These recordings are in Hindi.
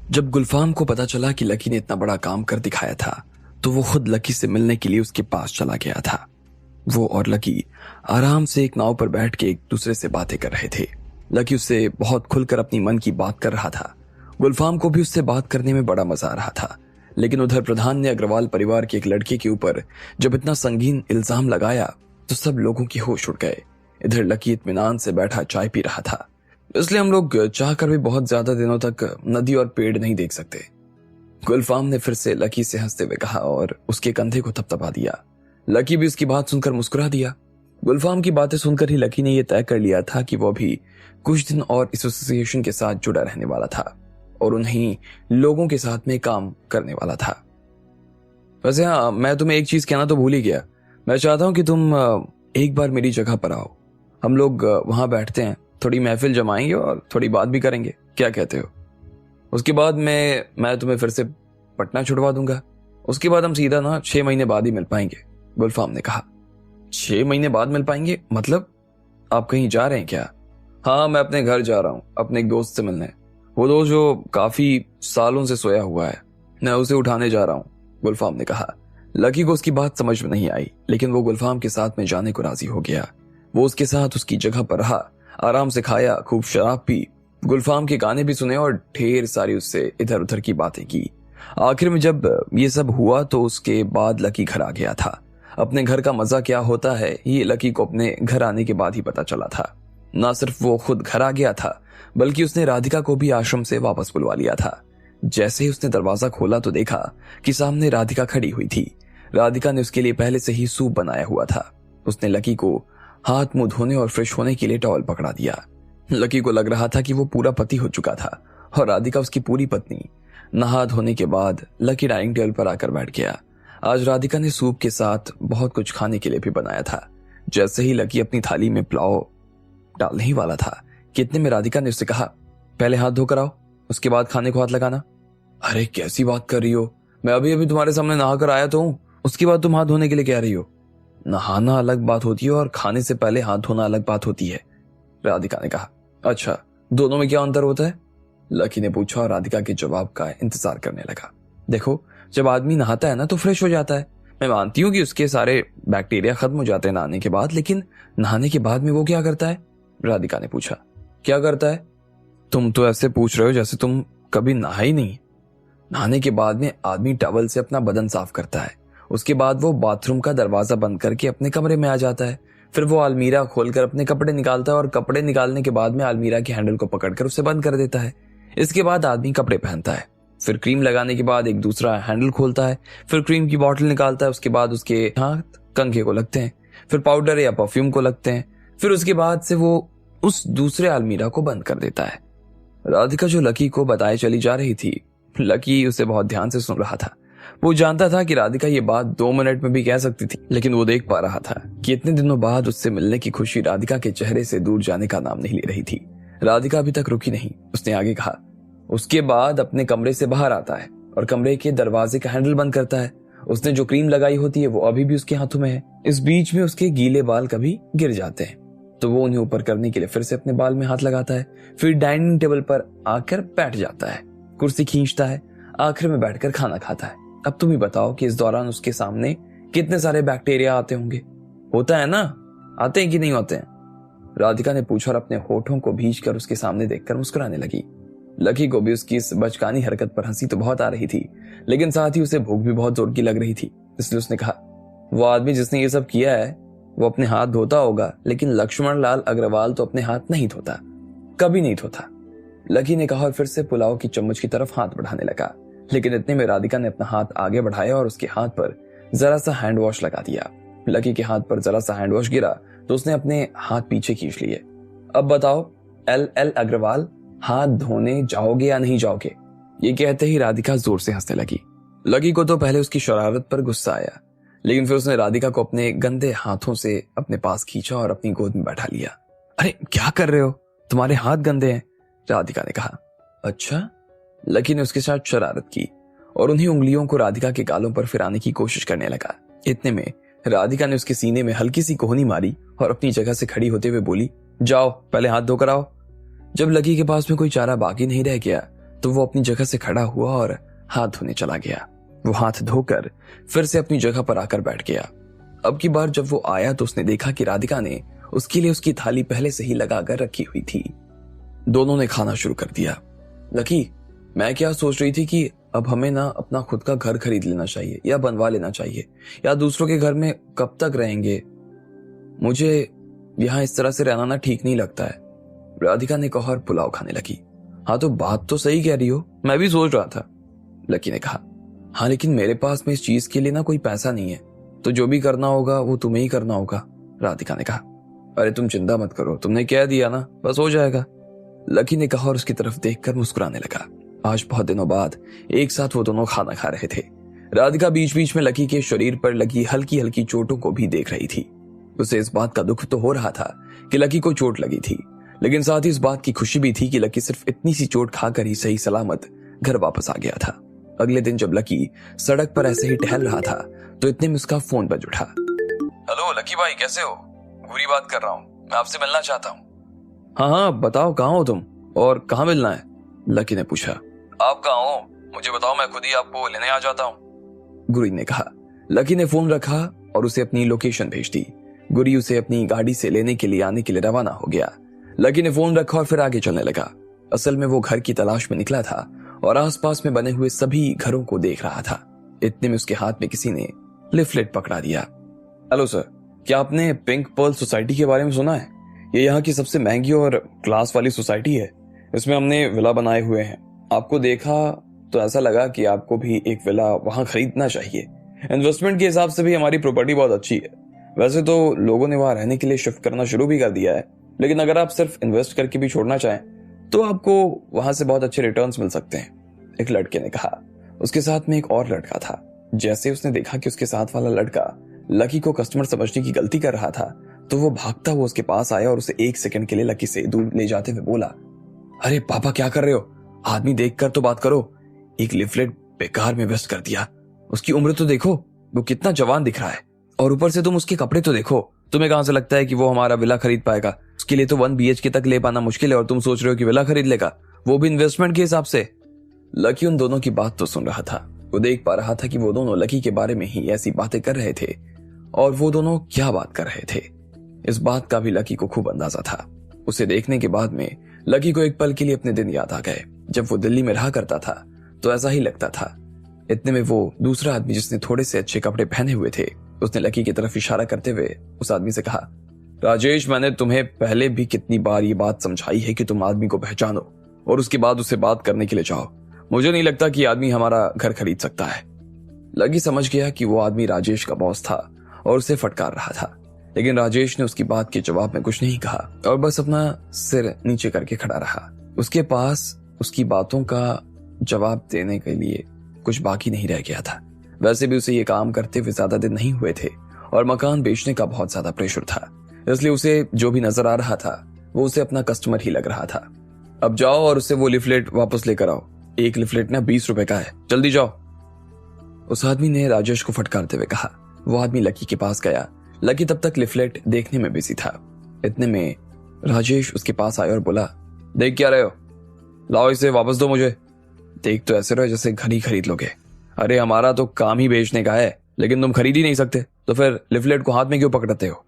जब गुलफाम को पता चला कि लकी ने इतना बड़ा काम कर दिखाया था, तो वो खुद लकी से मिलने के लिए उसके पास चला गया था। वो और लकी आराम से एक नाव पर बैठ के एक दूसरे से बातें कर रहे थे। लकी उससे बहुत खुलकर अपनी मन की बात कर रहा था। गुलफाम को भी उससे बात करने में बड़ा मजा आ रहा था। लेकिन उधर प्रधान ने अग्रवाल परिवार के एक लड़के के ऊपर जब इतना संगीन इल्जाम लगाया तो सब लोगों की होश उड़ गए। इधर लकी इत्मीनान से बैठा चाय पी रहा था। इसलिए हम लोग चाहकर भी बहुत ज्यादा दिनों तक नदी और पेड़ नहीं देख सकते। गुलफाम ने फिर से लकी से हंसते हुए कहा और उसके कंधे को थपथपा दिया। लकी भी उसकी बात सुनकर मुस्कुरा दिया। गुलफाम की बातें सुनकर ही लकी ने यह तय कर लिया था कि वो भी कुछ दिन और एसोसिएशन के साथ जुड़ा रहने वाला था और उन्हीं लोगों के साथ में काम करने वाला था। वैसे हाँ, मैं तुम्हें एक चीज कहना तो भूल ही गया। मैं चाहता हूं कि तुम एक बार मेरी जगह पर आओ। हम लोग वहां बैठते हैं, थोड़ी महफिल जमाएंगे और थोड़ी बात भी करेंगे। क्या कहते हो? उसके बाद मैं तुम्हें फिर से पटना छुड़वा दूंगा। उसके बाद हम सीधा ना 6 महीने बाद ही मिल पाएंगे। गुलफाम ने कहा। 6 महीने बाद मिल पाएंगे मतलब? आप कहीं जा रहे हैं क्या? हाँ, मैं अपने घर जा रहा हूँ अपने एक दोस्त से मिलने। वो दोस्त जो काफी सालों से सोया हुआ है, मैं उसे उठाने जा रहा हूँ, गुलफाम ने कहा। लकी को उसकी बात समझ में नहीं आई, लेकिन वो गुलफाम के साथ में जाने को राजी हो गया। वो उसके साथ उसकी जगह पर रहा, आराम से खाया, खूब शराब पी, गुलफाम के गाने भी सुने और ढेर सारी उससे इधर उधर की बातें की। आखिर में जब ये सब हुआ तो उसके बाद लकी घर आ गया था। अपने घर का मजा क्या होता है ये लकी को अपने घर आने के बाद ही पता चला था। ना सिर्फ वो खुद घर आ गया था, बल्कि उसने राधिका को भी आश्रम से वापस बुलवा लिया था। जैसे ही उसने दरवाजा खोला तो देखा कि सामने राधिका खड़ी हुई थी। राधिका ने उसके लिए पहले से ही सूप बनाया हुआ था। उसने लकी को हाथ मुंह धोने और फ्रेश होने के लिए टॉवल पकड़ा दिया। लकी को लग रहा था कि वो पूरा पति हो चुका था और राधिका उसकी पूरी पत्नी। नहा धोने के बाद लकी डाइनिंग टेबल पर आकर बैठ गया। आज राधिका ने सूप के साथ बहुत कुछ खाने के लिए भी बनाया था। जैसे ही लकी अपनी थाली में पुलाव डालने ही वाला था कि इतने में राधिका ने उससे कहा, पहले हाथ धोकर आओ, उसके बाद खाने को हाथ लगाना। अरे कैसी बात कर रही हो? मैं अभी अभी तुम्हारे सामने नहाकर आया तो हूँ, उसके बाद तुम हाथ धोने के लिए कह रही हो? नहाना अलग बात होती है और खाने से पहले हाथ धोना अलग बात होती है, राधिका ने कहा। अच्छा, दोनों में क्या अंतर होता है? लकी ने पूछा और राधिका के जवाब का इंतजार करने लगा। देखो, जब आदमी नहाता है ना तो फ्रेश हो जाता है। मैं मानती हूँ कि उसके सारे बैक्टीरिया खत्म हो जाते हैं नहाने के बाद, लेकिन नहाने के बाद में वो क्या करता है? राधिका ने पूछा। क्या करता है? तुम तो ऐसे पूछ रहे हो जैसे तुम कभी नहा ही नहीं। नहाने के बाद में आदमी टॉवल से अपना बदन साफ करता है। उसके बाद वो बाथरूम का दरवाजा बंद करके अपने कमरे में आ जाता है। फिर वो अलमीरा खोलकर अपने कपड़े निकालता है और कपड़े निकालने के बाद में अलमीरा के हैंडल को पकड़कर उसे बंद कर देता है। इसके बाद आदमी कपड़े पहनता है। फिर क्रीम लगाने के बाद एक दूसरा हैंडल खोलता है। फिर क्रीम की बोतल निकालता है। उसके बाद उसके हाथ कंघे को लगते हैं, फिर पाउडर या परफ्यूम को लगते हैं। फिर उसके बाद से वो उस दूसरे अलमीरा को बंद कर देता है। राधिका जो लकी को बताए चली जा रही थी, लकी उसे बहुत ध्यान से सुन रहा था। वो जानता था कि राधिका ये बात 2 मिनट में भी कह सकती थी, लेकिन वो देख पा रहा था कि इतने दिनों बाद उससे मिलने की खुशी राधिका के चेहरे से दूर जाने का नाम नहीं ले रही थी। राधिका अभी तक रुकी नहीं। उसने आगे कहा, उसके बाद अपने कमरे से बाहर आता है और कमरे के दरवाजे का हैंडल बंद करता है। उसने जो क्रीम लगाई होती है वो अभी भी उसके हाथों में है। इस बीच में उसके गीले बाल कभी गिर जाते हैं तो वो उन्हें ऊपर करने के लिए फिर से अपने बाल में हाथ लगाता है। फिर डाइनिंग टेबल पर आकर बैठ जाता है, कुर्सी खींचता है, आखिर में बैठकर खाना खाता है। अब तुम ही बताओ कि इस दौरान उसके सामने कितने सारे बैक्टीरिया आते होंगे। होता है ना? आते हैं कि नहीं होते हैं? राधिका ने पूछा और अपने होठों को भींचकर उसके सामने देखकर मुस्कुराने लगी। लकी को भी उसकी इस बचकानी हरकत पर हंसी तो बहुत आ रही थी, लेकिन साथ ही उसे भूख भी बहुत जोर की लग रही थी। इसलिए उसने कहा, वो आदमी जिसने ये सब किया है वो अपने हाथ धोता होगा, लेकिन लक्ष्मण लाल अग्रवाल तो अपने हाथ नहीं धोता, कभी नहीं धोता। लकी ने कहा और फिर से पुलाव की चम्मच की तरफ हाथ बढ़ाने लगा। लेकिन इतने में राधिका ने अपना हाथ आगे बढ़ाया और उसके हाथ पर जरा सा हैंड वॉश लगा दिया। लकी के हाथ पर जरा सा हैंड वॉश गिरा तो उसने अपने हाथ पीछे खींच लिए। अब बताओ एल अग्रवाल, हाथ धोने जाओगे या नहीं जाओगे? ये कहते ही राधिका जोर से हंसने लगी। लकी को तो पहले उसकी शरारत पर गुस्सा आया, लेकिन फिर उसने राधिका को अपने गंदे हाथों से अपने पास खींचा और अपनी गोद में बैठा लिया। अरे क्या कर रहे हो? तुम्हारे हाथ गंदे हैं, राधिका ने कहा। अच्छा? लकी ने उसके साथ शरारत की और उन्हीं उंगलियों को राधिका के गालों पर फिराने की कोशिश करने लगा। इतने में राधिका ने उसके सीने में हल्की सी कोहनी मारी और अपनी जगह से खड़ी होते हुए बोली, जाओ पहले हाथ धोकर आओ। जब लकी के पास में कोई चारा बाकी नहीं रह गया तो वो अपनी जगह से खड़ा हुआ और हाथ धोने चला गया। वो हाथ धोकर फिर से अपनी जगह पर आकर बैठ गया। अब की बार जब वो आया तो उसने देखा कि राधिका ने उसके लिए उसकी थाली पहले से ही लगाकर रखी हुई थी। दोनों ने खाना शुरू कर दिया। लकी, मैं क्या सोच रही थी कि अब हमें ना अपना खुद का घर खरीद लेना चाहिए या बनवा लेना चाहिए, या दूसरों के घर में कब तक रहेंगे। मुझे यहाँ इस तरह से रहना ना ठीक नहीं लगता है, राधिका ने कहा और पुलाव खाने लगी। हाँ तो बात तो सही कह रही हो, मैं भी सोच रहा था, लकी ने कहा। हाँ लेकिन मेरे पास में इस चीज के लिए ना कोई पैसा नहीं है, तो जो भी करना होगा वो तुम्हें ही करना होगा, राधिका ने कहा। अरे तुम चिंता मत करो, तुमने कह दिया ना, बस हो जाएगा, लकी ने कहा और उसकी तरफ देखकर मुस्कुराने लगा। आज बहुत दिनों बाद एक साथ वो दोनों खाना खा रहे थे। राधिका बीच बीच में लकी के शरीर पर लगी हल्की हल्की चोटों को भी देख रही थी। उसे इस बात का दुख तो हो रहा था कि लकी को चोट लगी थी, लेकिन साथ ही इस बात की खुशी भी थी कि लकी सिर्फ इतनी सी चोट खाकर ही सही सलामत घर वापस आ गया था। अगले दिन जब लकी सड़क पर ऐसे ही टहल रहा था तो इतने में उसका फोन बज उठा। हेलो लकी भाई, कैसे हो? बुरी बात कर रहा हूँ, मैं आपसे मिलना चाहता हूँ। हाँ बताओ, कहाँ हो तुम और कहाँ मिलना है? लकी ने पूछा। आप कहाँ हो मुझे बताओ, मैं खुद ही आपको लेने आ जाता हूँ, गुरी ने कहा। लकी ने फोन रखा और उसे अपनी लोकेशन भेज दी। गुरी उसे अपनी गाड़ी से लेने के लिए आने के लिए रवाना हो गया। लकी ने फोन रखा और फिर आगे चलने लगा। असल में वो घर की तलाश में निकला था और आसपास में बने हुए सभी घरों को देख रहा था। इतने में उसके हाथ में किसी ने लिफलेट पकड़ा दिया। हेलो सर, क्या आपने पिंक पर्ल सोसाइटी के बारे में सुना है? ये यहाँ की सबसे महंगी और क्लास वाली सोसाइटी है। इसमें हमने विला बनाए हुए हैं। आपको देखा तो ऐसा लगा कि आपको भी एक विला वहां खरीदना चाहिए। इन्वेस्टमेंट के हिसाब से भी हमारी प्रॉपर्टी बहुत अच्छी है। वैसे तो लोगों ने वहां रहने के लिए शिफ्ट करना शुरू भी कर दिया है, लेकिन अगर आप सिर्फ इन्वेस्ट करके भी छोड़ना चाहें तो आपको वहां से बहुत अच्छे रिटर्न्स मिल सकते हैं, एक लड़के ने कहा। उसके साथ में एक और लड़का था। जैसे उसने देखा कि उसके साथ वाला लड़का लकी को कस्टमर समझने की गलती कर रहा था तो वो भागता हुआ उसके पास आया और उसे एक सेकंड के लिए लकी से दूर ले जाते हुए बोला, अरे पापा क्या कर रहे हो? आदमी देखकर तो बात करो। एक लिफलेट बेकार में वेस्ट कर दिया। उसकी उम्र तो देखो, वो कितना जवान दिख रहा है, और ऊपर से तुम उसके कपड़े तो देखो। तुम्हें कहां से लगता है कि वो हमारा विला खरीद पाएगा? उसके लिए तो 1 BHK तक ले पाना मुश्किल है और तुम सोच रहे हो कि विला खरीद लेगा, वो भी इन्वेस्टमेंट के हिसाब से। लकी उन दोनों की बात तो सुन रहा था। वो देख पा रहा था कि वो दोनों लकी के बारे में ही ऐसी बातें कर रहे थे और वो दोनों क्या बात कर रहे थे, इस बात का भी लकी को खूब अंदाजा था। उसे देखने के बाद में लकी को एक पल के लिए अपने दिन याद आ गए। जब वो दिल्ली में रहा करता था तो ऐसा ही लगता था। इतने में वो दूसरा आदमी जिसने थोड़े से अच्छे कपड़े पहने हुए थे, उसने लकी की तरफ इशारा करते हुए उस आदमी से कहा, राजेश, मैंने तुम्हें पहले भी कितनी बार ये बात समझाई है कि तुम आदमी को पहचानो और उसके बाद उससे बात करने के लिए जाओ। मुझे नहीं लगता कि आदमी हमारा घर खरीद सकता है। लकी समझ गया कि वो आदमी राजेश का बॉस था और उसे फटकार रहा था, लेकिन राजेश ने उसकी बात के जवाब में कुछ नहीं कहा और बस अपना सिर नीचे करके खड़ा रहा। उसके पास उसकी बातों का जवाब देने के लिए कुछ बाकी नहीं रह गया था। वैसे भी उसे ये काम करते हुए ज्यादा दिन नहीं हुए थे और मकान बेचने का बहुत ज्यादा प्रेशर था, इसलिए उसे जो भी नजर आ रहा था वो उसे अपना कस्टमर ही लग रहा था। अब जाओ और उससे वो लिफलेट वापस लेकर आओ। एक लिफलेट ना 20 रुपए का है, जल्दी जाओ, उस आदमी ने राजेश को फटकारते हुए कहा। वो आदमी लकी के पास गया। लकी तब तक लिफलेट देखने में बिजी था। इतने में राजेश उसके पास आया और बोला, देख क्या रहे हो? लाओ इसे वापस दो मुझे। देख तो ऐसे रहो जैसे घर ही खरीद लोगे। अरे हमारा तो काम ही बेचने का है, लेकिन तुम खरीद ही नहीं सकते, तो फिर लिफलेट को हाथ में क्यों पकड़ते हो?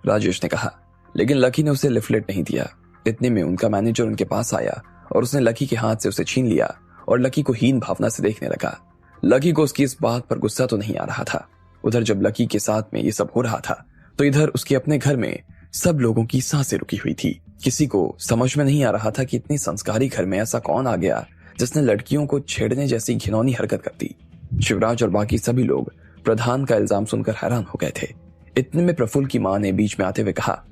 राजेश ने कहा। लेकिन लकी ने उसे लिफलेट नहीं दिया। इतने में उनका मैनेजर उनके पास आया और उसने लकी के हाथ से उसे छीन लिया और लकी को हीन भावना से देखने लगा। लकी को उसकी इस बात पर गुस्सा तो नहीं आ रहा था। उधर जब लकी के साथ में ये सब हो रहा था तो इधर उसके अपने घर में सब लोगों की सांसें रुकी हुई थी। किसी को समझ में नहीं आ रहा था कि इतने संस्कारी घर में ऐसा कौन आ गया जिसने लड़कियों को छेड़ने जैसी घिनौनी हरकत कर दी। शिवराज और बाकी सभी लोग प्रधान का इल्जाम सुनकर हैरान हो गए थे। इतने में प्रफुल्ल की मां ने बीच में आते हुए कहा,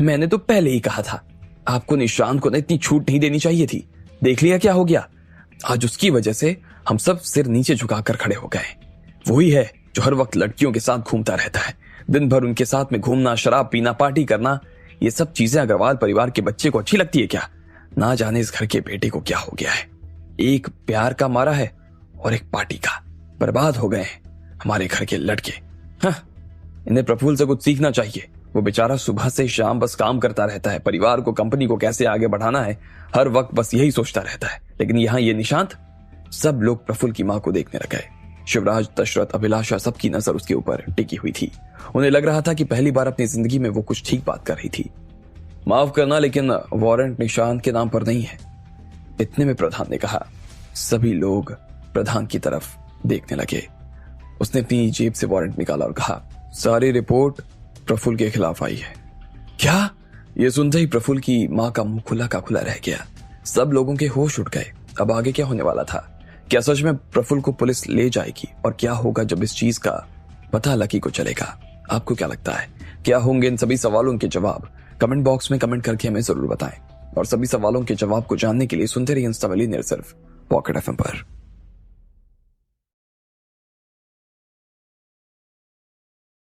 मैंने तो पहले ही कहा था, आपको निशांत को ना इतनी छूट नहीं देनी चाहिए थी। देख लिया क्या हो गया? आज उसकी वजह से हम सब सिर नीचे झुकाकर खड़े हो गए। वही है जो हर वक्त लड़कियों के साथ घूमता रहता है, दिन भर उनके साथ में घूमना, शराब पीना, पार्टी करना, ये सब चीजें अग्रवाल परिवार के बच्चे को अच्छी लगती है क्या? ना जाने इस घर के बेटे को क्या हो गया है। एक प्यार का मारा है और एक पार्टी का। बर्बाद हो गए हैं हमारे घर के लड़के। हाँ, इन्हें प्रफुल्ल से कुछ सीखना चाहिए वो बेचारा सुबह से शाम बस काम करता रहता है, परिवार को, कंपनी को कैसे आगे बढ़ाना है, हर वक्त बस यही सोचता रहता है। लेकिन यहाँ ये निशांत। सब लोग प्रफुल्ल की मां को देखने लग गए। शिवराज, दशरथ, अभिलाषा, सबकी नजर उसके ऊपर टिकी हुई थी। उन्हें लग रहा था कि पहली बार अपनी जिंदगी में वो कुछ ठीक बात कर रही थी। माफ करना, लेकिन वारंट निशांत के नाम पर नहीं है, इतने में प्रधान ने कहा। सभी लोग प्रधान की तरफ देखने लगे। उसने अपनी जेब से वारंट निकाला और कहा, सारी रिपोर्ट प्रफुल्ल के खिलाफ आई है। क्या? ये सुनते ही प्रफुल्ल की मां का मुंह खुला का खुला रह गया। सब लोगों के होश उड़ गए। अब आगे क्या होने वाला था? क्या सच में प्रफुल्ल को पुलिस ले जाएगी? और क्या होगा जब इस चीज का पता लकी को चलेगा? आपको क्या लगता है, क्या होंगे इन सभी सवालों के जवाब? कमेंट बॉक्स में कमेंट करके हमें जरूर बताएं। और सभी सवालों के जवाब को जानने के लिए सुनते रहिए इंस्टा मिलियनेयर सिर्फ पॉकेट एफएम पर।